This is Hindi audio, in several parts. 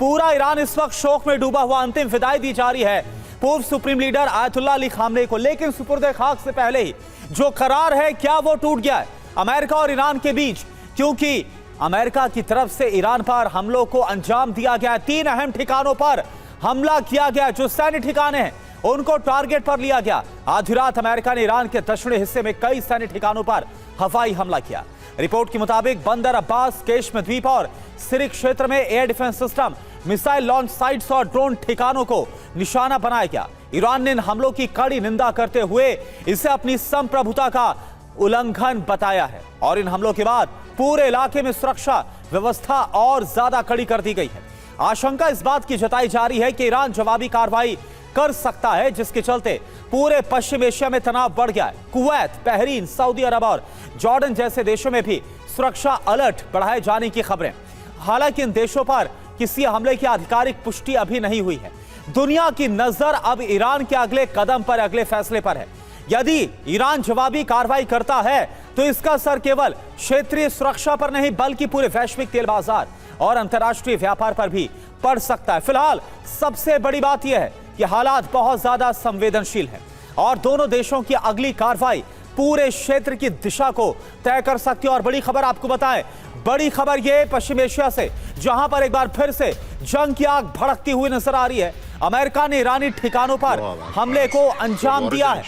पूरा ईरान इस वक्त शोक में डूबा हुआ, अंतिम विदाई दी जा रही है पूर्व supreme leader Ayatollah Ali Khamenei को। लेकिन सुपुर्द खाक से पहले ही जो करार है क्या वो टूट गया है अमेरिका और ईरान के बीच, क्योंकि अमेरिका की तरफ से ईरान पर हमलों को अंजाम दिया गया। 3 अहम ठिकानों पर हमला किया गया, जो सैन्य ठिकाने हैं उनको टारगेट पर लिया गया। आधी रात अमेरिका ने ईरान के दक्षिणी हिस्से में कई सैन्य ठिकानों पर हवाई हमला किया। रिपोर्ट के मुताबिक बंदर अब्बास, केशम द्वीप और सिरिक क्षेत्र में air defence system, missile launch sites और ड्रोन ठिकानों को निशाना बनाया गया। ईरान ने इन हमलों की कड़ी निंदा करते हुए इसे अपनी संप्रभुता का उल्लंघन बताया है और इन हमलों के बाद पूरे इलाके में सुरक्षा व्यवस्था और ज्यादा कड़ी कर दी गई है। आशंका इस बात की जताई जा रही है कि ईरान जवाबी कार्रवाई कर सकता है, जिसके चलते पूरे पश्चिम एशिया में तनाव बढ़ गया है। कुवैत, बहरीन, सऊदी अरब और जॉर्डन जैसे देशों में भी सुरक्षा अलर्ट बढ़ाए जाने की खबरें। हालांकि इन देशों पर किसी हमले की आधिकारिक पुष्टि अभी नहीं हुई है। दुनिया की नजर अब ईरान के अगले कदम पर, अगले फैसले पर है। यदि ईरान जवाबी कार्रवाई करता है तो इसका असर केवल क्षेत्रीय सुरक्षा पर नहीं बल्कि पूरे वैश्विक तेल बाजार और अंतर्राष्ट्रीय व्यापार पर भी पड़ सकता है। फिलहाल सबसे बड़ी बात यह है कि हालात बहुत ज्यादा संवेदनशील है और दोनों देशों की अगली कार्रवाई पूरे क्षेत्र की दिशा को तय कर सकती है। और बड़ी खबर आपको बताएं, बड़ी खबर यह पश्चिम एशिया से, जहां पर एक बार फिर से जंग की आग भड़कती हुई नजर आ रही है। अमेरिका ने ईरानी ठिकानों पर हमले को अंजाम दिया है।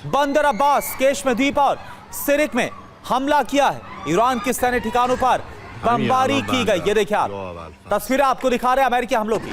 बंदर अब्बास, केशम द्वीप और सिरिक में हमला किया है। ईरान के सैन्य ठिकानों पर बमबारी की गई। ये देखिए आप तस्वीरें आपको दिखा रहे हैं अमेरिकी हमलों की।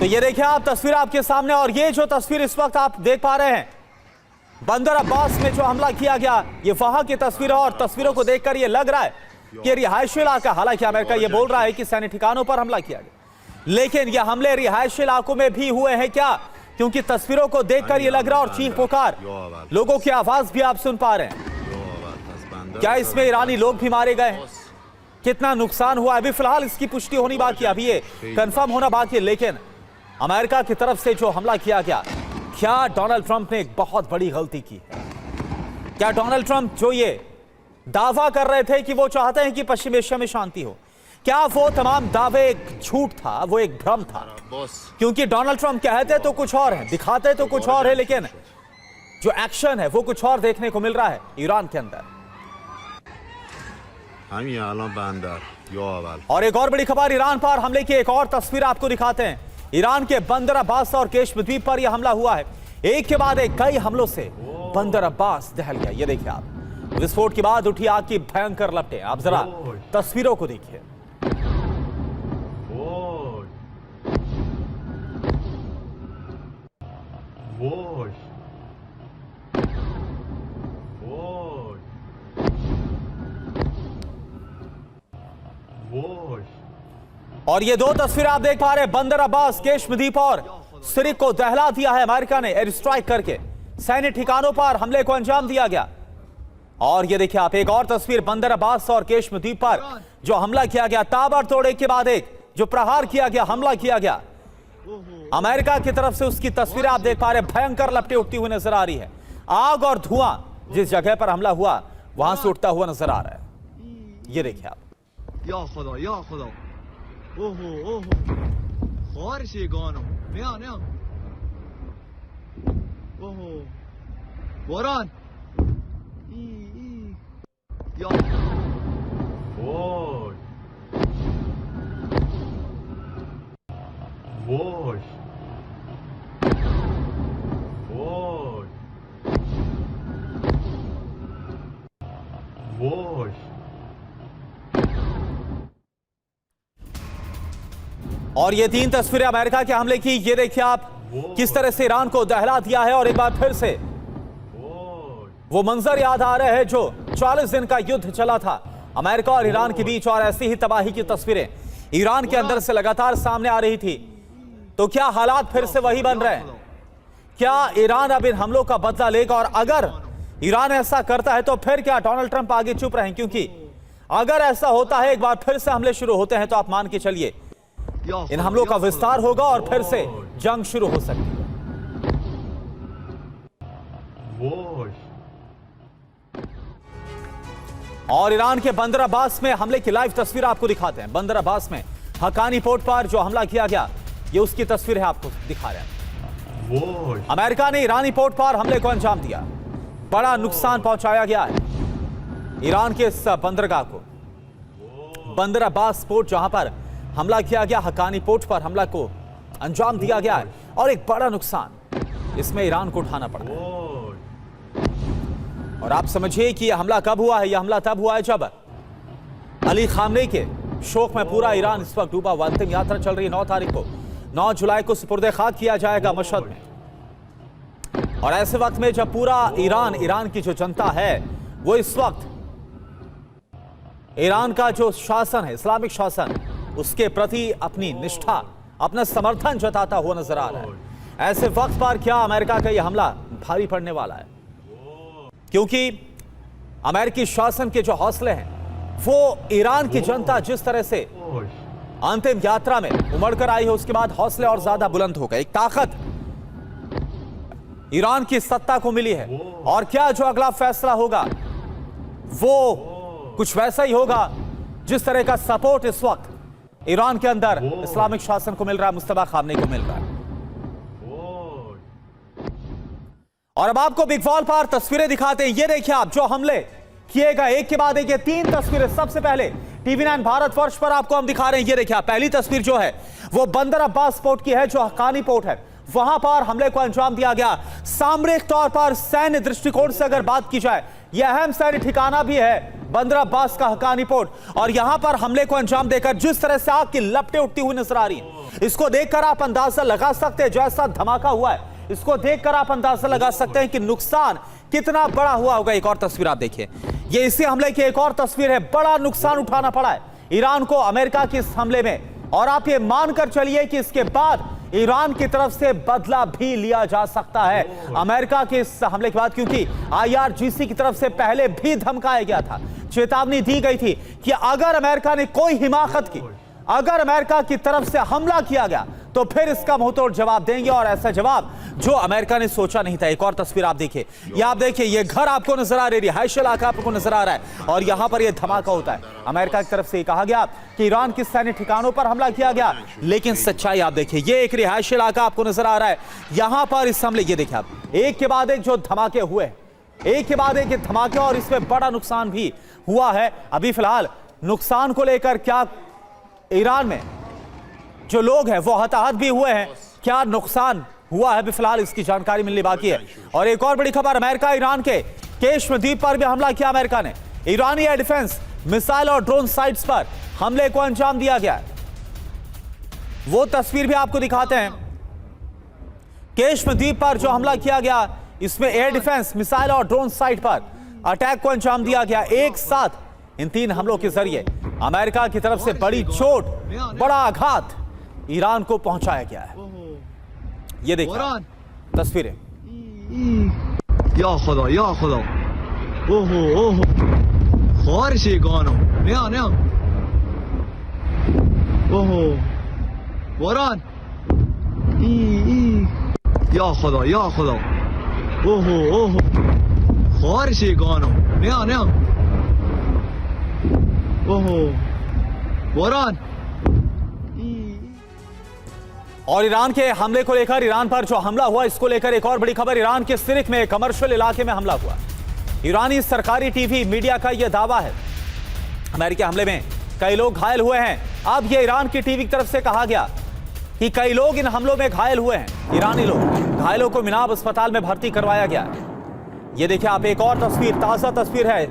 तो ये देखिए आप तस्वीर आपके सामने, और ये जो तस्वीर इस वक्त आप देख पा रहे हैं बंदर अब्बास में जो हमला किया गया, ये वहां की तस्वीर है। और तस्वीरों को देखकर ये लग रहा है कि रिहायशी इलाका, हालांकि अमेरिका ये बोल रहा है कि सैन्य ठिकानों पर हमला किया गया, लेकिन ये हमले रिहायशी इलाकों में भी हुए हैं क्या? क्योंकि तस्वीरों को देखकर ये लग रहा है और चीख पुकार लोगों की आवाज भी आप सुन पा रहे हैं। क्या इसमें ईरानी लोग भी मारे गए? कितना नुकसान हुआ अभी फिलहाल इसकी पुष्टि होनी बाकी है, अभी ये कंफर्म होना बाकी है। लेकिन अमेरिका की तरफ से जो हमला किया गया, क्या डोनाल्ड ट्रंप ने एक बहुत बड़ी गलती की है? क्या डोनाल्ड ट्रंप जो ये दावा कर रहे थे कि वो चाहते हैं कि पश्चिम एशिया में शांति हो, क्या वो तमाम दावे एक झूठ था, वो एक भ्रम था? क्योंकि डोनाल्ड ट्रंप कहते तो कुछ और है, दिखाते तो कुछ और है, लेकिन जो एक्शन है वो कुछ और देखने को मिल रहा है ईरान के अंदर। और एक और बड़ी खबर, ईरान पर हमले की एक और तस्वीर आपको दिखाते हैं। ईरान के बंदर अब्बास और केशम द्वीप पर यह हमला हुआ है। एक के बाद एक कई हमलों से बंदर अब्बास दहल गया। ये देखिए आप, विस्फोट के बाद उठी आग की भयंकर लपटें। आप जरा तस्वीरों को देखिए। और ये दो तस्वीरें आप देख पा रहे हैं, बंदर अब्बास, केशम द्वीप और सिरिक को दहला दिया है अमेरिका ने एयर स्ट्राइक करके। सैन्य ठिकानों पर हमले को अंजाम दिया गया। और ये देखिए आप एक और तस्वीर, बंदर अब्बास और केशम द्वीप पर जो हमला किया गया, ताबड़तोड़ एक के बाद एक जो प्रहार किया गया, हमला किया गया अमेरिका की तरफ से, उसकी तस्वीरें आप देख पा रहे हैं। भयंकर लपटें उठती हुई नजर आ रही है। आग और धुआं जिस जगह पर हमला हुआ वहां से उठता हुआ नजर आ रहा है। ये देखिए आप। या खुदा, या खुदा, ओहो ओहो, खारिश गानो, नया नया, ओहो, बोरान, या, वोश, वोश, वोश, वोश। और ये 3 तस्वीरें अमेरिका के हमले की। ये देखिए आप किस तरह से ईरान को दहला दिया है। और एक बार फिर से वो मंजर याद आ रहे हैं जो 40 दिन का युद्ध चला था अमेरिका और ईरान के बीच, और ऐसी ही तबाही की तस्वीरें ईरान के अंदर से लगातार सामने आ रही थी। तो क्या हालात फिर से वही बन रहे हैं? क्या ईरान अब इन हमलों का बदला लेगा? और अगर ईरान ऐसा करता है तो फिर क्या डोनाल्ड ट्रंप आगे चुप रहें? क्योंकि अगर ऐसा होता है, एक बार फिर से हमले शुरू होते हैं, तो आप मान के चलिए इन हमलों का विस्तार होगा और फिर से जंग शुरू हो सकती है। और ईरान के बंदर अब्बास में हमले की लाइव तस्वीर आपको दिखाते हैं। बंदर अब्बास में हक्कानी पोर्ट पर जो हमला किया गया, ये उसकी तस्वीर है, आपको दिखा रहे हैं। अमेरिका ने ईरानी पोर्ट पर हमले को अंजाम दिया, बड़ा नुकसान पहुंचाया गया है ईरान के इस बंदरगाह को। बंदर अब्बास पोर्ट जहां पर हमला किया गया, हक्कानी पोर्ट पर हमला को अंजाम दिया गया है और एक बड़ा नुकसान इसमें ईरान को उठाना पड़ा है। और आप समझिए कि यह हमला कब हुआ है। यह हमला तब हुआ है जब अली खामनेई के शोक में पूरा ईरान इस वक्त डूबा हुआ। अंतिम यात्रा चल रही है 9 तारीख को, 9 जुलाई को सुपुर्दे खाक किया जाएगा मशहद में। और ऐसे वक्त में जब पूरा ईरान की जो जनता है वो इस वक्त ईरान का जो शासन है, इस्लामिक शासन, उसके प्रति अपनी निष्ठा, अपना समर्थन जताता हुआ नजर आ रहा है। ऐसे वक्त पर क्या अमेरिका का यह हमला भारी पड़ने वाला है, क्योंकि अमेरिकी शासन के जो हौसले हैं वो ईरान की जनता जिस तरह से अंतिम यात्रा में उमड़कर आई है, उसके बाद हौसले और ज्यादा बुलंद हो गए। एक ताकत ईरान की सत्ता को मिली है। और क्या जो अगला फैसला होगा वो कुछ वैसा ही होगा जिस तरह का सपोर्ट इस वक्त ईरान के अंदर इस्लामिक शासन को मिल रहा है, मुस्तफा खामनेई को मिल रहा है। और अब आपको बिग वॉल पर तस्वीरें दिखाते हैं। ये देखिए आप, जो हमले किए गए एक के बाद एक, ये 3 तस्वीरें सबसे पहले TV9 भारतवर्ष पर आपको हम दिखा रहे हैं। ये देखिए आप, पहली तस्वीर जो है वो बंदर अब्बास पोर्ट की है, जो हक्कानी पोर्ट है, वहां पर हमले को अंजाम दिया गया। सामरिक तौर पर सैन्य दृष्टिकोण से अगर बात की जाए, यह अहम सैन्य ठिकाना भी है बंदर अब्बास का हक्कानी पोर्ट। और यहां पर हमले को अंजाम देकर जिस तरह से आग की लपटें उठती हुई नजर आ रही हैं, इसको देखकर आप अंदाजा लगा सकते हैं, जैसा धमाका हुआ है इसको देखकर आप अंदाजा लगा सकते हैं कि नुकसान कितना बड़ा हुआ होगा। एक और तस्वीर आप देखिए, ये इसी हमले की एक और तस्वीर है। बड़ा नुकसान उठाना पड़ा है ईरान को अमेरिका के इस हमले में। और आप ये मानकर चलिए कि इसके बाद ईरान की तरफ से बदला भी लिया जा सकता है अमेरिका के इस हमले के बाद, क्योंकि IRGC की तरफ से पहले भी धमकाया गया था, चेतावनी दी गई थी कि अगर अमेरिका ने कोई हिमाकत की, अगर अमेरिका की तरफ से हमला किया गया तो फिर इसका मुंहतोड़ जवाब देंगे। और ऐसा जवाब जो अमेरिका ने सोचा नहीं था। एक और तस्वीर आप देखिए, ये आप देखिए, ये घर आपको नजर आ रही है, रिहायशी इलाका आपको नजर आ रहा है, और यहां पर यह धमाका होता है। अमेरिका की तरफ से कहा गया कि ईरान के सैन्य ठिकानों पर हमला किया गया, लेकिन सच्चाई आप देखिए, ये एक रिहायशी इलाका आपको नजर आ रहा है, यहां पर इस हमले, ये देखिए आप, एक के बाद एक जो धमाके हुए, एक के बाद एक धमाके, और इसमें बड़ा नुकसान भी हुआ है। अभी फिलहाल नुकसान को लेकर क्या ईरान में जो लोग हैं वो हताहत भी हुए हैं, क्या नुकसान हुआ है, अभी फिलहाल इसकी जानकारी मिलनी बाकी है। और एक और बड़ी खबर, अमेरिका ईरान के केश्म द्वीप पर भी हमला किया अमेरिका ने। ईरानी एयर डिफेंस मिसाइल और ड्रोन साइट्स पर हमले को अंजाम दिया गया है। वो तस्वीर भी आपको दिखाते हैं। केश्म द्वीप पर जो हमला किया गया, इसमें एयर डिफेंस, मिसाइल और ड्रोन साइट पर अटैक को अंजाम दिया गया। एक साथ इन 3 हमलों के जरिए अमेरिका की तरफ से बड़ी चोट, बड़ा आघात ईरान को पहुंचाया गया है। ये देखिए तस्वीरें। या खुदा, या खुदा, ओहो ओहो, खारिश गानो, नया नया, ओहो वरान, या खुदा, या खुदा, ओहो ओहो, खारिश गानो, नया नया, ओहो वरान। और ईरान के हमले को लेकर, ईरान पर जो हमला हुआ, इसको लेकर एक और बड़ी खबर, ईरान के सिरिक में कमर्शियल इलाके में हमला हुआ। ईरानी सरकारी टीवी मीडिया का यह दावा है अमेरिकी हमले में कई लोग घायल हुए हैं। अब यह ईरान की टीवी की तरफ से कहा गया कि कई लोग इन हमलों में घायल हुए हैं, ईरानी लोग। घायलों को मिनाब अस्पताल में भर्ती करवाया गया। ये देखिए आप, एक और तस्वीर, ताजा तस्वीर है,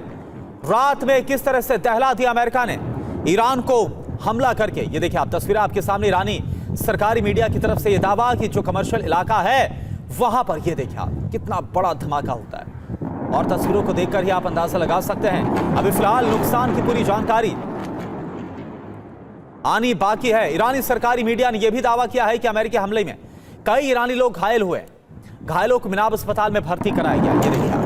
रात में किस तरह से दहला दिया अमेरिका ने ईरान को हमला करके। ये देखिए आप, तस्वीर आपके सामने, ईरानी सरकारी मीडिया की तरफ से यह दावा कि जो कमर्शियल इलाका है वहां पर, ये देखिए आप, कितना बड़ा धमाका होता है। और तस्वीरों को देखकर ही आप अंदाजा लगा सकते हैं। अभी फिलहाल नुकसान की पूरी जानकारी आनी बाकी है। ईरानी सरकारी मीडिया ने यह भी दावा किया है कि अमेरिकी हमले में कई ईरानी लोग घायल हुए, घायलों को मिनाब अस्पताल में भर्ती कराया गया। ये देखिए आप,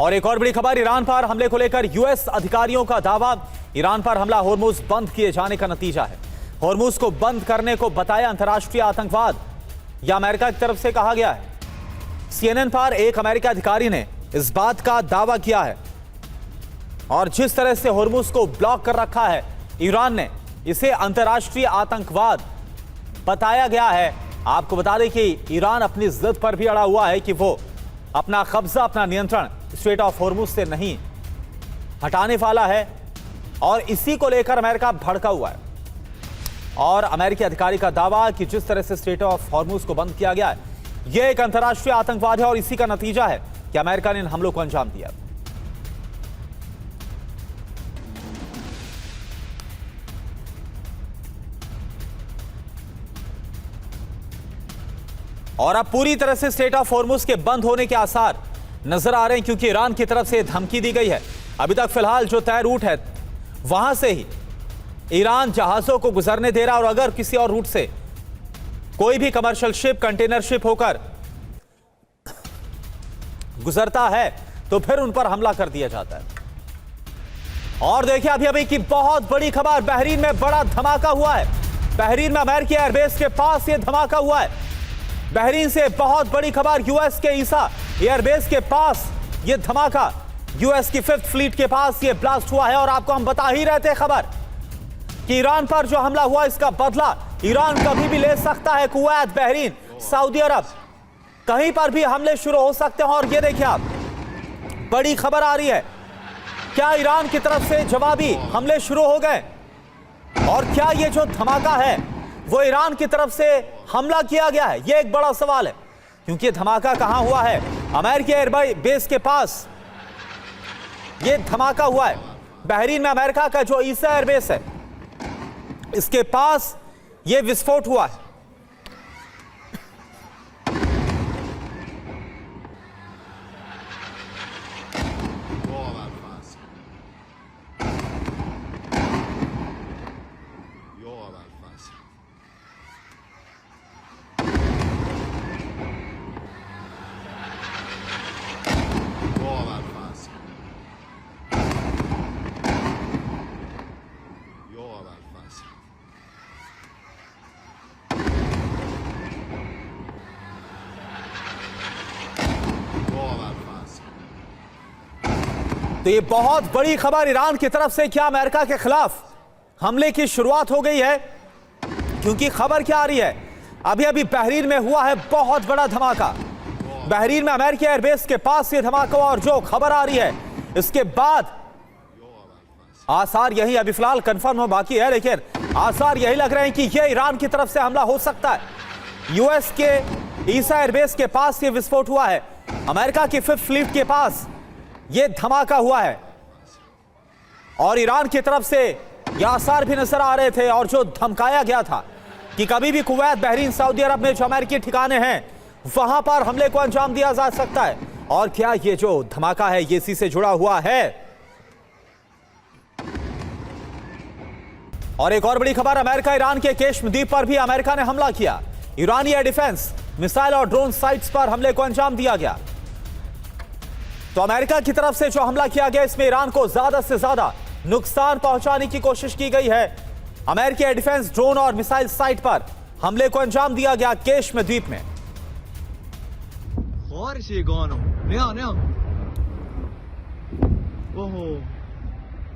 और एक और बड़ी खबर, ईरान पर हमले को लेकर यूएस अधिकारियों का दावा। ईरान पर हमला होर्मुज बंद किए जाने का नतीजा है। होर्मुज को बंद करने को बताया अंतर्राष्ट्रीय आतंकवाद, यह अमेरिका की तरफ से कहा गया है। सीएनएन पर एक अमेरिकी अधिकारी ने इस बात का दावा किया है और जिस तरह से होर्मुज को ब्लॉक कर रखा है ईरान ने, इसे अंतर्राष्ट्रीय आतंकवाद बताया गया है। आपको बता दें कि ईरान अपनी जिद पर भी अड़ा हुआ है कि वो अपना कब्जा, अपना नियंत्रण स्ट्रेट ऑफ होर्मुज से नहीं हटाने वाला है और इसी को लेकर अमेरिका भड़का हुआ है। और अमेरिकी अधिकारी का दावा कि जिस तरह से स्ट्रेट ऑफ होर्मुज को बंद किया गया है, यह एक अंतर्राष्ट्रीय आतंकवाद है और इसी का नतीजा है कि अमेरिका ने इन हमलों को अंजाम दिया। और अब पूरी तरह से स्ट्रेट ऑफ होर्मुज के बंद होने के आसार नजर आ रहे हैं, क्योंकि ईरान की तरफ से धमकी दी गई है। अभी तक फिलहाल जो तय रूट है वहां से ही ईरान जहाजों को गुजरने दे रहा है और अगर किसी और रूट से कोई भी कमर्शियल शिप, कंटेनर शिप होकर गुजरता है तो फिर उन पर हमला कर दिया जाता है। और देखिए अभी अभी की बहुत बड़ी खबर, बहरीन में बड़ा धमाका हुआ है। बहरीन में अमेरिकी एयरबेस के पास यह धमाका हुआ है। बहरीन से बहुत बड़ी खबर, यूएस के ईसा एयरबेस के पास यह धमाका, यूएस की 5th फ्लीट के पास यह ब्लास्ट हुआ है। और आपको हम बता ही रहते हैं खबर कि ईरान पर जो हमला हुआ इसका बदला ईरान कभी भी ले सकता है। कुवैत, बहरीन, सऊदी अरब, कहीं पर भी हमले शुरू हो सकते हैं। और ये देखिए आप, बड़ी खबर आ रही है, क्या ईरान की तरफ से जवाबी हमले शुरू हो गए और क्या ये जो धमाका है वो ईरान की तरफ से हमला किया गया है? ये एक बड़ा सवाल है, क्योंकि धमाका कहां हुआ है? अमेरिकी एयरबेस के पास ये धमाका हुआ है। बहरीन में अमेरिका का जो ईसा एयरबेस है इसके पास ये विस्फोट हुआ है। तो ये बहुत बड़ी खबर, ईरान की तरफ से क्या अमेरिका के खिलाफ हमले की शुरुआत हो गई है? क्योंकि खबर क्या आ रही है, अभी अभी बहरीन में हुआ है बहुत बड़ा धमाका। बहरीन में अमेरिकी एयरबेस के पास ये धमाका हुआ और जो खबर आ रही है इसके बाद आसार यही, अभी फिलहाल कंफर्म हो बाकी है, लेकिन आसार यही लग रहे हैं कि यह ईरान की तरफ से हमला हो सकता है। यूएस के ईसा एयरबेस के पास ये विस्फोट हुआ है, अमेरिका की 5th फ्लीट के पास यह धमाका हुआ है और ईरान की तरफ से यह आसार भी नजर आ रहे थे। और जो धमकाया गया था कि कभी भी कुवैत, बहरीन, सऊदी अरब में जो अमेरिकी ठिकाने हैं वहां पर हमले को अंजाम दिया जा सकता है। और क्या ये जो धमाका है ये इसी से जुड़ा हुआ है? और एक और बड़ी खबर, अमेरिका ईरान के केश्म द्वीप पर भी अमेरिका ने हमला किया। ईरानी एयर डिफेंस, मिसाइल और ड्रोन साइट्स पर हमले को अंजाम दिया गया। तो अमेरिका की तरफ से जो हमला किया गया इसमें ईरान को ज्यादा से ज्यादा नुकसान पहुंचाने की कोशिश की गई है। अमेरिकी एयर डिफेंस, ड्रोन और मिसाइल साइट पर हमले को अंजाम दिया गया केश्म द्वीप में।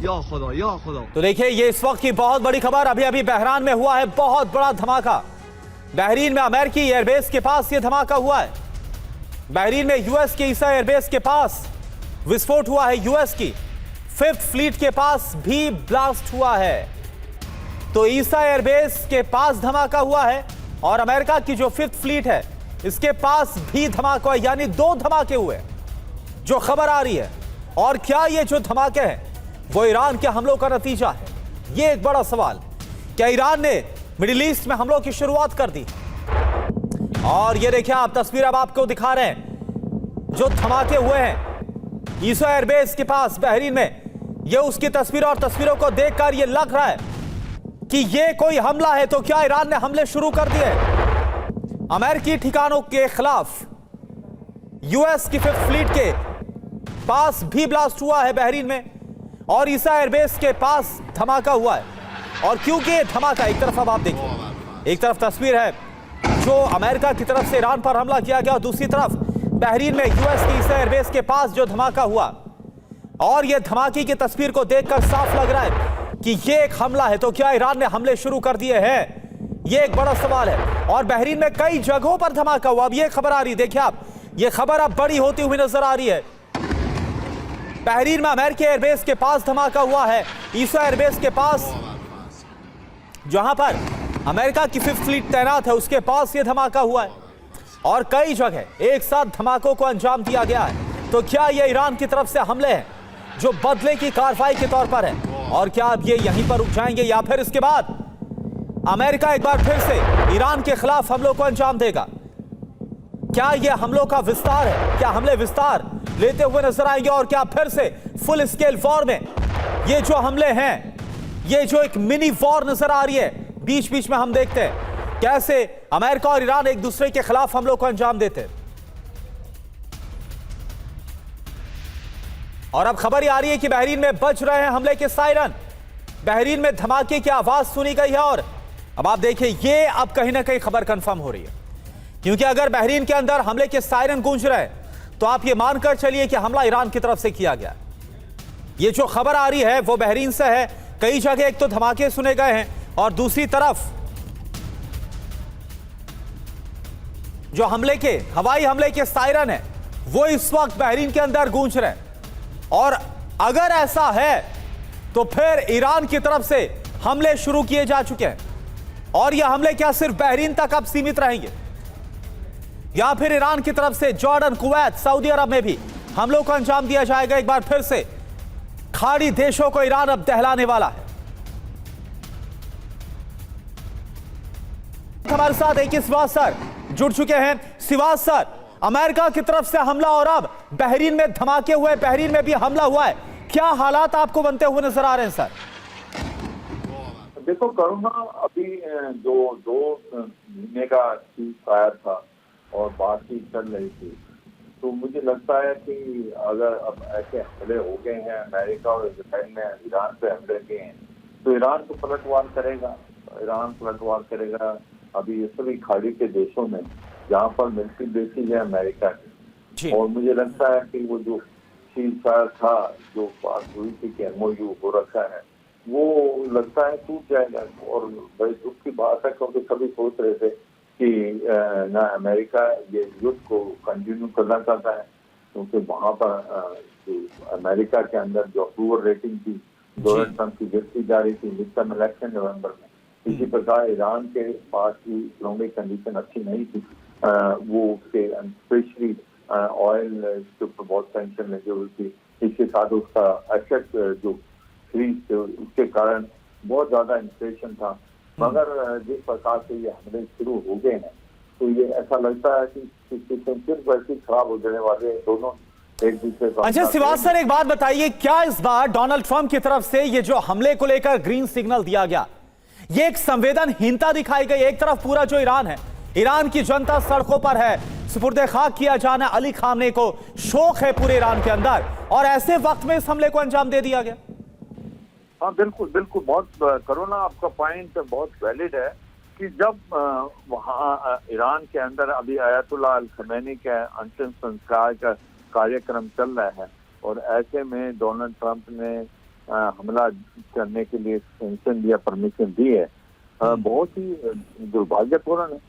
या खुदा या खुदा। तो देखिए ये इस वक्त की बहुत बड़ी खबर, अभी अभी बहरान में हुआ है बहुत बड़ा धमाका। बहरीन में अमेरिकी एयरबेस के पास ये धमाका हुआ है। बहरीन में यूएस के ईसा एयरबेस के पास विस्फोट हुआ है। यूएस की 5th फ्लीट के पास भी ब्लास्ट हुआ है। तो ईसा एयरबेस के पास धमाका हुआ है और अमेरिका की जो 5th फ्लीट है इसके पास भी धमाका हुआ, यानी 2 धमाके हुए जो खबर आ रही है। और क्या ये जो धमाके हैं वो ईरान के हमलों का नतीजा है? ये एक बड़ा सवाल। क्या ईरान ने मिडिल ईस्ट में हमलों की शुरुआत कर दी? और ये देखिए आप तस्वीर अब आपको दिखा रहे हैं जो धमाके हुए हैं ईसा एयरबेस के पास बहरीन में। ये उसकी तस्वीर और तस्वीरों को देखकर ये लग रहा है कि ये कोई हमला है। तो क्या ईरान ने हमले शुरू कर दिए? अमेरिकी ठिकानों के खिलाफ यूएस की 5th फ्लीट के पास भी ब्लास्ट हुआ है बहरीन में, और ईसा एयरबेस के पास धमाका हुआ है। और क्योंकि ये धमाका, एक तरफ अब आप देखिए, एक तरफ तस्वीर है जो अमेरिका की तरफ से ईरान पर हमला किया गया, और दूसरी तरफ बहरीन में यूएस की ईसा एयरबेस के पास जो धमाका हुआ। और ये धमाके की तस्वीर को देखकर साफ लग रहा है कि ये एक हमला है। तो क्या ईरान ने हमले शुरू कर दिए हैं? ये एक बड़ा सवाल है। और बहरीन में कई जगहों पर धमाका हुआ। अब ये खबर आ रही, देखिए आप, ये खबर अब बड़ी होती हुई नजर आ रही है। बहरीन में अमेरिकी एयरबेस के पास धमाका हुआ है, ईसा एयरबेस के पास जहां पर अमेरिका की 5th फ्लीट तैनात है उसके पास ये धमाका हुआ है। और कई जगह एक साथ धमाकों को अंजाम दिया गया है। तो क्या ये ईरान की तरफ से हमले हैं जो बदले की कार्रवाई के तौर पर है? और क्या अब ये यहीं पर रुक जाएंगे या फिर इसके बाद अमेरिका एक बार फिर से ईरान के खिलाफ हमलों को अंजाम देगा? क्या ये हमलों का विस्तार है? क्या हमले विस्तार लेते हुए नजर आएंगे? और क्या फिर से फुल स्केल वॉर में ये जो हमले हैं, ये जो एक मिनी वॉर नजर आ रही है, बीच बीच में हम देखते हैं कैसे अमेरिका और ईरान एक दूसरे के खिलाफ हमलों को अंजाम देते हैं। और अब खबर ये आ रही है कि बहरीन में बज रहे हैं हमले के सायरन। बहरीन में धमाके की आवाज सुनी गई है। और अब आप देखिए, ये अब कहीं ना कहीं खबर कंफर्म हो रही है, क्योंकि अगर बहरीन के अंदर हमले के सायरन गूंज रहे हैं तो आप ये मानकर चलिए कि हमला ईरान की तरफ से किया गया। ये जो खबर आ रही है वो बहरीन से है। कई जगह एक तो धमाके सुने गए हैं, और दूसरी तरफ जो हमले के हवाई हमले के सायरन है वो इस वक्त बहरीन के अंदर गूंज रहे हैं। और अगर ऐसा है तो फिर ईरान की तरफ से हमले शुरू किए जा चुके हैं। और यह हमले क्या सिर्फ बहरीन तक अब सीमित रहेंगे, या फिर ईरान की तरफ से जॉर्डन, कुवैत, सऊदी अरब में भी हमलों को अंजाम दिया जाएगा? एक बार फिर से खाड़ी देशों को ईरान अब दहलाने वाला है। हमारे साथ एक सिवाज सर जुड़ चुके हैं। सिवाज सर, अमेरिका की तरफ से हमला और अब बहरीन में धमाके हुए, बहरीन में भी हमला हुआ है, क्या हालात आपको बनते हुए नजर आ रहे हैं सर? देखो करुणा, अभी जो 2 महीने का सीज़फायर था और बातचीत चल रही थी, तो मुझे लगता है कि अगर अब ऐसे हमले हो गए हैं, अमेरिका और इजराइल ने ईरान पे हमले किए हैं, तो ईरान तो पलटवार करेगा। ईरान पलटवार करेगा अभी सभी खाड़ी के देशों में जहाँ पर मिलिट्री बेसिस है अमेरिका की। और मुझे लगता है कि वो जो सीज़फायर था, जो बात हुई थी कि MOU हो रखा है, वो लगता है टूट जाएगा। और बड़ी दुख की बात है, क्योंकि सभी सोच रहे थे कि ना अमेरिका ये युद्ध को कंटिन्यू करना चाहता है, क्योंकि वहाँ पर जो अमेरिका के अंदर जो अप्रूवल रेटिंग थी डोनाल्ड ट्रंप की गिरती जा रही थी मिड टर्म इलेक्शन नवंबर में। इसी प्रकार ईरान के पास भी इकोनॉमिक कंडीशन अच्छी नहीं थी, वो उसके स्पेशली ऑयल के ऊपर बहुत टेंशन लगी हुई थी। इसके साथ उसका एसेट जो फ्रीज थे उसके कारण बहुत ज्यादा इन्फ्लेशन था। मगर जिस प्रकार से ये हमले शुरू हो गए हैं, तो ये ऐसा लगता है कि सिर्फ वैसे खराब हो जाने वाले दोनों एक दूसरे को। अच्छा सिवाज सर, एक बात बताइए, क्या इस बार डोनाल्ड ट्रंप की तरफ से ये जो हमले को लेकर ग्रीन सिग्नल दिया गया, ये एक संवेदनहीनता दिखाई गई? एक तरफ पूरा जो ईरान है, ईरान की जनता सड़कों पर है, सुपुर्दे खाक किया जाना अली खामने को शौक है पूरे ईरान के अंदर, और ऐसे वक्त में इस हमले को अंजाम दे दिया गया। हाँ बिल्कुल बिल्कुल, बहुत करुणा, आपका पॉइंट बहुत वैलिड है कि जब वहाँ ईरान के अंदर अभी आयतुल्लाह अल खमैनी के अंतिम संस्कार का कार्यक्रम चल रहा है, और ऐसे में डोनाल्ड ट्रंप ने हमला करने के लिए सेंक्शन दिया, परमिशन दी है, बहुत ही दुर्भाग्यपूर्ण है।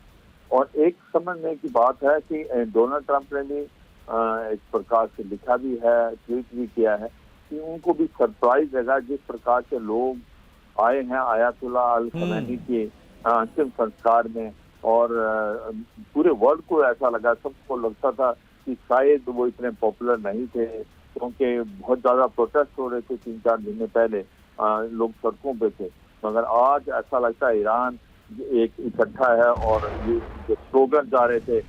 और एक समझने की बात है कि डोनाल्ड ट्रंप ने भी इस प्रकार से लिखा भी है, ट्वीट भी किया है कि उनको भी सरप्राइज लगा जिस प्रकार से लोग आए हैं आयतुल्लाह अल खमैनी के अंतिम संस्कार में, और पूरे वर्ल्ड को ऐसा लगा, सबको लगता था कि शायद वो इतने पॉपुलर नहीं थे, क्योंकि बहुत ज़्यादा प्रोटेस्ट हो रहे थे 3-4 दिन पहले, लोग सड़कों पे थे। मगर आज ऐसा लगता है ईरान एक इकट्ठा है और ये जो स्लोगन जा रहे थे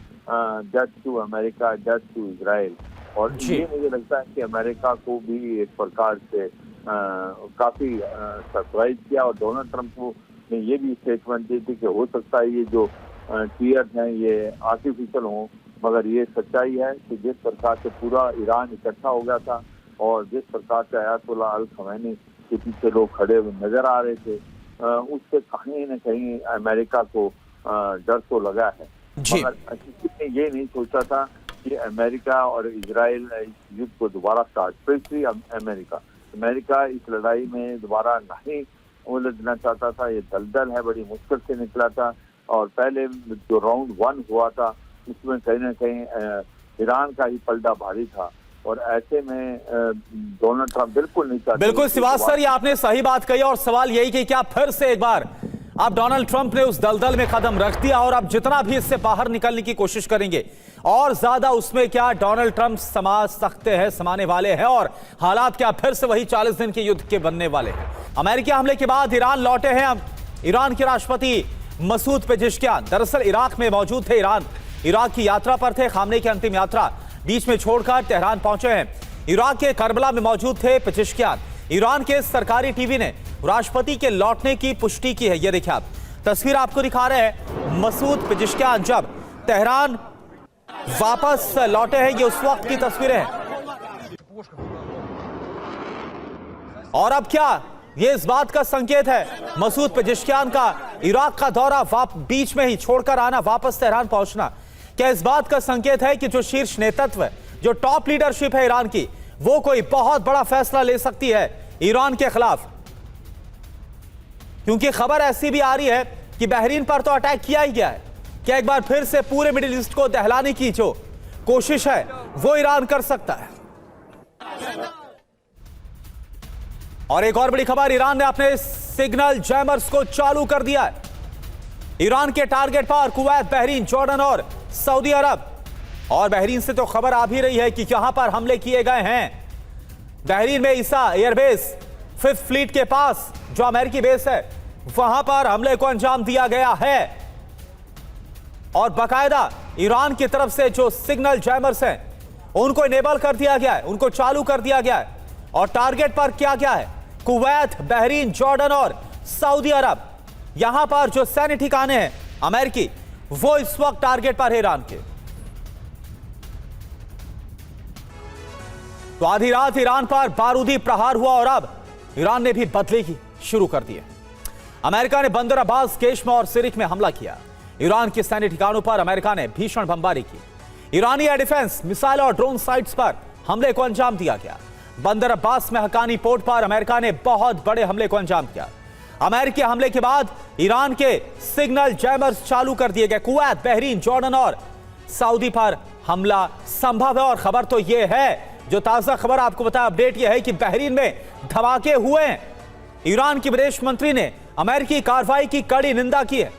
death to America, death to Israel, और ये मुझे लगता है कि अमेरिका को भी एक प्रकार से काफ़ी सरप्राइज किया। और डोनाल्ड ट्रंप को ने ये भी स्टेटमेंट दी थी कि हो सकता है ये जो टीयर्स हैं ये आर्टिफिशियल हों, मगर ये सच्चाई है कि जिस प्रकार से पूरा ईरान इकट्ठा हो गया था और जिस प्रकार से अयातुल्लाह अल खमैनी के पीछे लोग खड़े हुए नजर आ रहे थे, उससे कहीं न कहीं अमेरिका को डर तो लगा है। मगर किसी ने ये नहीं सोचा था कि अमेरिका और इजराइल इस युद्ध को दोबारा स्टार्ट, स्पेशली अमेरिका इस लड़ाई में दोबारा नहीं उलझना चाहता था। ये दलदल है, बड़ी मुश्किल से निकला था। और पहले जो राउंड 1 हुआ था उसमें कहीं ना कहीं ईरान का ही पलड़ा भारी था, और ऐसे में डोनाल्ड ट्रंप बिल्कुल नहीं चाहते। बिल्कुल सिवाज सर, ये आपने सही बात कही, और सवाल यही कि क्या फिर से एक बार अब डोनाल्ड ट्रंप ने उस दलदल में कदम रख दिया, और अब जितना भी इससे बाहर निकलने की कोशिश करेंगे और ज्यादा उसमें क्या डोनाल्ड ट्रंप समा सकते हैं, समाने वाले हैं, और हालात क्या फिर से वही 40 दिन के युद्ध के बनने वाले हैं। अमेरिकी हमले के बाद ईरान लौटे हैं ईरान के राष्ट्रपति मसूद पेजेश्कियान। दरअसल इराक में मौजूद थे, इराक की यात्रा पर थे, खामने की अंतिम यात्रा बीच में छोड़कर तेहरान पहुंचे हैं। इराक के करबला में मौजूद थे पेजेश्कियान। ईरान के सरकारी टीवी ने राष्ट्रपति के लौटने की पुष्टि की है। ये देखिए आप तस्वीर आपको दिखा रहे हैं, मसूद पेजेश्कियान जब तेहरान वापस लौटे हैं, ये उस वक्त की तस्वीरें हैं। और अब क्या ये इस बात का संकेत है, मसूद पेजेश्कियान का इराक का दौरा बीच में ही छोड़कर आना, वापस तेहरान पहुंचना, क्या इस बात का संकेत है कि जो शीर्ष नेतृत्व है, जो टॉप लीडरशिप है ईरान की, वो कोई बहुत बड़ा फैसला ले सकती है ईरान के खिलाफ? क्योंकि खबर ऐसी भी आ रही है कि बहरीन पर तो अटैक किया ही गया है, क्या एक बार फिर से पूरे मिडिल ईस्ट को दहलाने की जो कोशिश है वो ईरान कर सकता है? और एक और बड़ी खबर, ईरान ने अपने सिग्नल जैमर्स को चालू कर दिया है। ईरान के टारगेट पर कुवैत, बहरीन, जॉर्डन और सऊदी अरब। और बहरीन से तो खबर आ भी रही है कि यहां पर हमले किए गए हैं। बहरीन में ईसा एयरबेस 5th फ्लीट के पास जो अमेरिकी बेस है, वहां पर हमले को अंजाम दिया गया है। और बाकायदा ईरान की तरफ से जो सिग्नल जैमर्स हैं उनको इनेबल कर दिया गया है, उनको चालू कर दिया गया है। और टारगेट पर क्या क्या है? कुवैत, बहरीन, जॉर्डन और सऊदी अरब। यहां पर जो सैन्य ठिकाने हैं अमेरिकी, वो इस वक्त टारगेट पर है ईरान के। तो आधी रात ईरान पर बारूदी प्रहार हुआ और अब ईरान ने भी बदले की शुरू कर दिए। अमेरिका ने बंदर अब्बास, केशमा और सिरिक में हमला किया। ईरान के सैन्य ठिकानों पर अमेरिका ने भीषण बमबारी की। ईरानी एयर डिफेंस, मिसाइल और ड्रोन साइट्स पर हमले को अंजाम दिया गया। बंदर अब्बास में हकानी पोर्ट पर अमेरिका ने बहुत बड़े हमले को अंजाम दिया। अमेरिकी हमले के बाद ईरान के सिग्नल जैमर्स चालू कर दिए गए। कुवैत, बहरीन, जॉर्डन और सऊदी पर हमला संभव है। और खबर तो यह है, जो ताजा खबर आपको बता, अपडेट यह है कि बहरीन में धमाके हुए हैं। ईरान के विदेश मंत्री ने अमेरिकी कार्रवाई की कड़ी निंदा की है।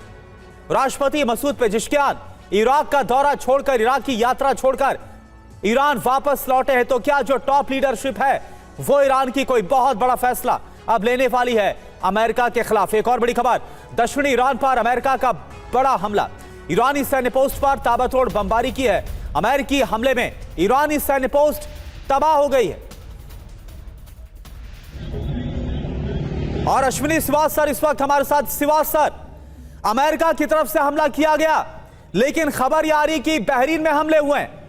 राष्ट्रपति मसूद पेजेश्कियान इराक का दौरा छोड़कर, इराक की यात्रा छोड़कर ईरान वापस लौटे हैं। तो क्या जो टॉप लीडरशिप है वो ईरान की कोई बहुत बड़ा फैसला अब लेने वाली है अमेरिका के खिलाफ? एक और बड़ी खबर, दक्षिणी ईरान पर अमेरिका का बड़ा हमला। ईरानी सैन्य पोस्ट पर ताबड़तोड़ बमबारी की है। अमेरिकी हमले में ईरानी सैन्य पोस्ट तबाह हो गई है। और अश्विनी सिवाज सर इस वक्त हमारे साथ। सिवाज सर, अमेरिका की तरफ से हमला किया गया, लेकिन खबर यह आ रही कि बहरीन में हमले हुए हैं।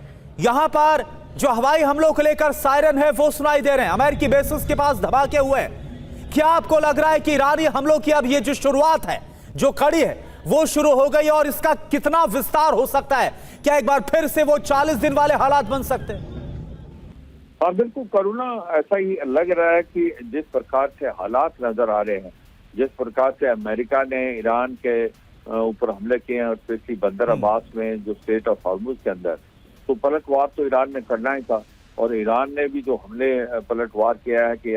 यहां पर जो हवाई हमलों को लेकर सायरन है वो सुनाई दे रहे हैं। अमेरिकी बेसिस के पास धमाके हुए हैं। क्या आपको लग रहा है कि ईरानी हमलों की अब ये जो शुरुआत है, जो कड़ी है, वो शुरू हो गई और इसका कितना विस्तार हो सकता है? क्या एक बार फिर से वो 40 दिन वाले हालात बन सकते हैं? हाँ बिल्कुल करुणा, ऐसा ही लग रहा है कि जिस प्रकार से हालात नजर आ रहे हैं, जिस प्रकार से अमेरिका ने ईरान के ऊपर हमले किए हैं और स्पेशली बंदर अब्बास में जो स्टेट ऑफ हॉर्मुज के अंदर, तो पलटवार तो ईरान ने करना ही था। और ईरान ने भी जो हमले पलटवार किया है कि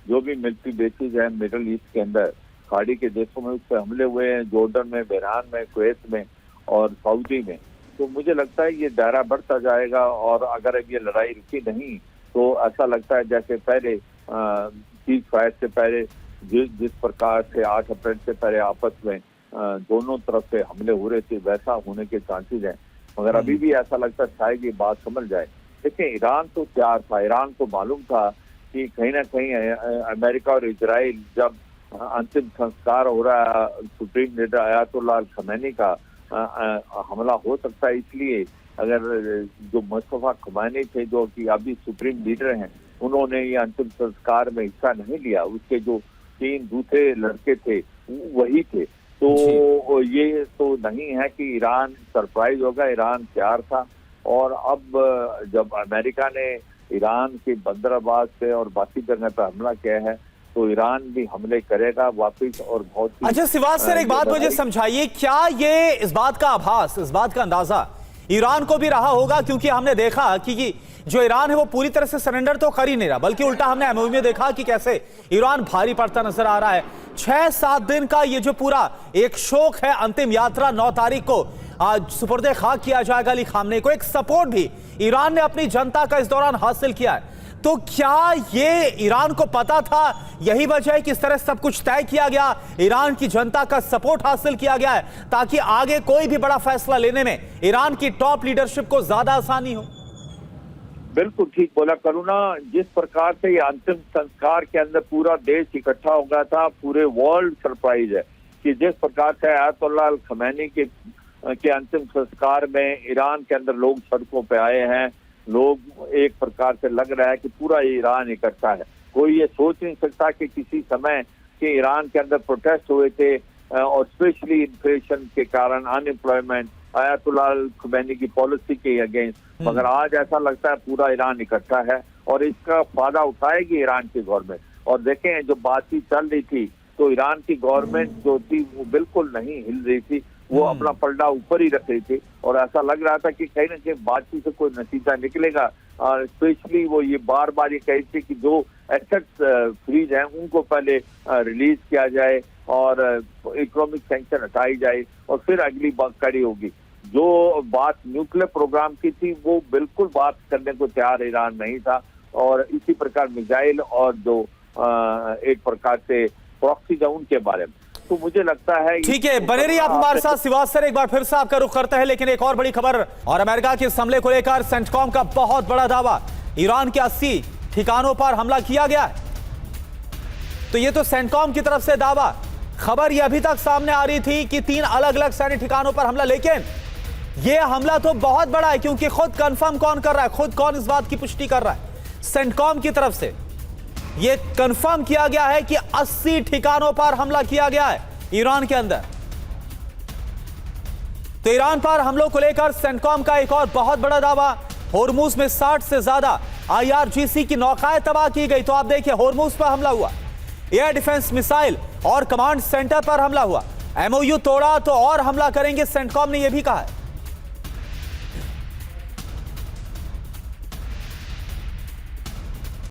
जो भी मिलिट्री बेसिस है मिडल ईस्ट के अंदर, खाड़ी के देशों में, उस पर हमले हुए हैं, जॉर्डन में, बहरान में, कुवैत में और सऊदी में। तो मुझे लगता है ये दायरा बढ़ता जाएगा और अगर अब ये लड़ाई रुकी नहीं तो ऐसा लगता है जैसे पहले सीज फायर से पहले जिस प्रकार से 8 अप्रैल से पहले आपस में दोनों तरफ से हमले हो रहे थे, वैसा होने के चांसेस हैं। मगर अभी भी ऐसा लगता है शायद ये बात समझ जाए। देखिए, ईरान तो तैयार था, ईरान को मालूम था कि कहीं ना कहीं अमेरिका और इजराइल जब अंतिम संस्कार हो रहा है सुप्रीम लीडर आयतुल्लाह अल खमैनी का, हमला हो सकता है। इसलिए अगर जो मुस्तफा खमैनी थे, जो कि अभी सुप्रीम लीडर हैं, उन्होंने ये अंतिम संस्कार में हिस्सा नहीं लिया, उसके जो 3 दूसरे लड़के थे वही थे, तो ये तो नहीं है कि ईरान सरप्राइज होगा। ईरान तैयार था, और अब जब अमेरिका ने ईरान के बंदराबाद से और बाकी जगह पर हमला किया है, तो ईरान भी हमले करेगा वापिस। और बहुत अच्छा सिवाज सर, एक बात मुझे समझाइए, क्या ये इस बात का आभास, इस बात का अंदाजा ईरान को भी रहा होगा? क्योंकि हमने देखा कि जो ईरान है वो पूरी तरह से सरेंडर तो कर ही नहीं रहा, बल्कि उल्टा हमने एमओयू में देखा कि कैसे ईरान भारी पड़ता नजर आ रहा है। 6-7 दिन का ये जो पूरा एक शोक है, अंतिम यात्रा 9 तारीख को आज सुपुर्दे खाक किया जाएगा अली खामनेई को। एक सपोर्ट भी ईरान ने अपनी जनता का इस दौरान हासिल किया है। तो क्या ये ईरान को पता था, यही वजह है कि इस तरह सब कुछ तय किया गया, ईरान की जनता का सपोर्ट हासिल किया गया है, ताकि आगे कोई भी बड़ा फैसला लेने में ईरान की टॉप लीडरशिप को ज्यादा आसानी हो? बिल्कुल ठीक बोला करुणा। जिस प्रकार से ये अंतिम संस्कार के अंदर पूरा देश इकट्ठा हो गया था, पूरे वर्ल्ड सरप्राइज है कि जिस प्रकार से आयतुल्लाह अल खमैनी के अंतिम संस्कार में ईरान के अंदर लोग सड़कों पे आए हैं। लोग एक प्रकार से लग रहा है कि पूरा ईरान इकट्ठा है। कोई ये सोच नहीं सकता कि किसी समय के ईरान के अंदर प्रोटेस्ट हुए थे, और स्पेशली इन्फ्लेशन के कारण, अनएम्प्लॉयमेंट, आयतुल्लाह अल खमैनी की पॉलिसी के अगेंस्ट। मगर आज ऐसा लगता है पूरा ईरान इकट्ठा है, और इसका फायदा उठाएगी ईरान की गवर्नमेंट। और देखें, जो बातचीत चल रही थी, तो ईरान की गवर्नमेंट जो थी वो बिल्कुल नहीं हिल रही थी, वो अपना पलड़ा ऊपर ही रख रही थी, और ऐसा लग रहा था कि कहीं ना कहीं बातचीत से कोई नतीजा निकलेगा। और स्पेशली वो ये बार बार ये कह रही थी कि जो एसेट्स फ्रीज हैं उनको पहले रिलीज किया जाए, और इकोनॉमिक सैंक्शन हटाई जाए, और फिर अगली बात कड़ी होगी। जो बात न्यूक्लियर प्रोग्राम की थी, वो बिल्कुल बात करने को तैयार ईरान नहीं था। और इसी प्रकार मिसाइल और जो एक प्रकार से प्रॉक्सी डाउन के बारे में, तो मुझे लगता है। ठीक है, बने रहिए आप हमारे साथ सिवाज सर। एक बार फिर से आपका रुख करते हैं, लेकिन एक और बड़ी खबर, और अमेरिका के इस हमले को लेकर सेंटकॉम का बहुत बड़ा दावा, ईरान के 80 ठिकानों पर हमला किया गया है। तो ये तो सेंटकॉम की तरफ से दावा, खबर ये अभी तक सामने आ रही थी कि 3 अलग अलग सैन्य ठिकानों पर हमला, लेकिन ये हमला तो बहुत बड़ा है, क्योंकि खुद कंफर्म कौन कर रहा है, खुद कौन इस बात की पुष्टि कर रहा है? सेंटकॉम की तरफ से यह कंफर्म किया गया है कि 80 ठिकानों पर हमला किया गया है ईरान के अंदर। तो ईरान पर हमलों को लेकर सेंटकॉम का एक और बहुत बड़ा दावा, होर्मुज में 60 से ज्यादा IRGC की नौकाएं तबाह की गई। तो आप देखिए, होर्मुज पर हमला हुआ, एयर डिफेंस मिसाइल और कमांड सेंटर पर हमला हुआ, MOU तोड़ा तो और हमला करेंगे, सेंटकॉम ने यह भी कहा है।